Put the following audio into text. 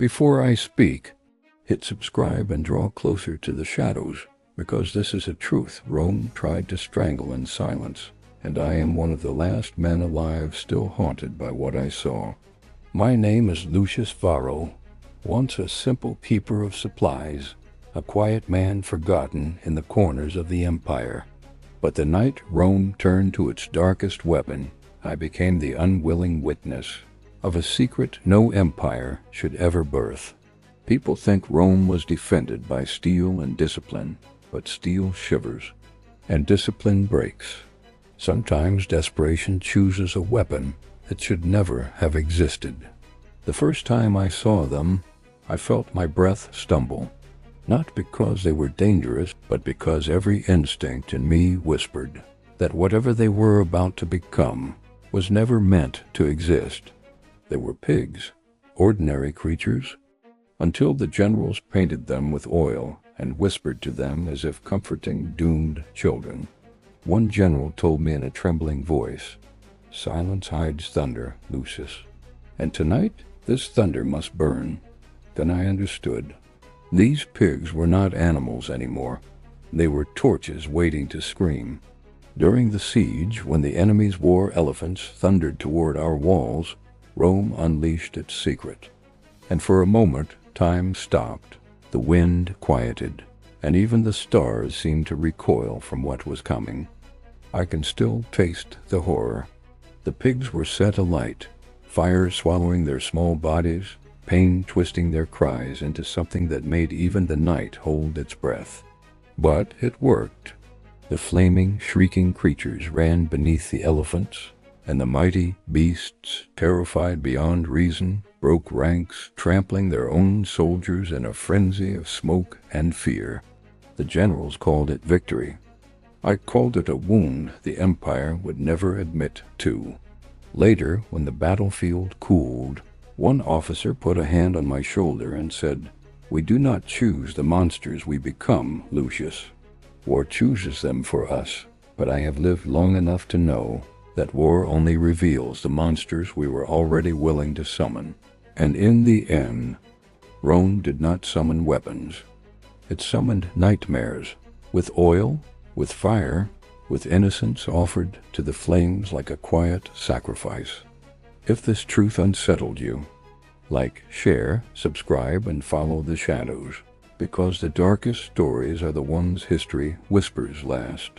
Before I speak, hit subscribe and draw closer to the shadows, because this is a truth Rome tried to strangle in silence, and I am one of the last men alive still haunted by what I saw. My name is Lucius Varro, once a simple keeper of supplies, a quiet man forgotten in the corners of the empire. But the night Rome turned to its darkest weapon, I became the unwilling witness of a secret no empire should ever birth. People think Rome was defended by steel and discipline, but steel shivers, and discipline breaks. Sometimes desperation chooses a weapon that should never have existed. The first time I saw them, I felt my breath stumble, not because they were dangerous, but because every instinct in me whispered that whatever they were about to become was never meant to exist. They were pigs, ordinary creatures, until the generals painted them with oil and whispered to them as if comforting doomed children. One general told me in a trembling voice, "Silence hides thunder, Lucius. And tonight, this thunder must burn." Then I understood. These pigs were not animals anymore. They were torches waiting to scream. During the siege, when the enemy's war elephants thundered toward our walls, Rome unleashed its secret. And for a moment, time stopped. The wind quieted, and even the stars seemed to recoil from what was coming. I can still taste the horror. The pigs were set alight, fire swallowing their small bodies, pain twisting their cries into something that made even the night hold its breath. But it worked. The flaming, shrieking creatures ran beneath the elephants, and the mighty beasts, terrified beyond reason, broke ranks, trampling their own soldiers in a frenzy of smoke and fear. The generals called it victory. I called it a wound the empire would never admit to. Later, when the battlefield cooled, one officer put a hand on my shoulder and said, "We do not choose the monsters we become, Lucius. War chooses them for us, but I have lived long enough to know that war only reveals the monsters we were already willing to summon." And in the end, Rome did not summon weapons. It summoned nightmares, with oil, with fire, with innocence offered to the flames like a quiet sacrifice. If this truth unsettled you, like, share, subscribe, and follow the shadows, because the darkest stories are the ones history whispers last.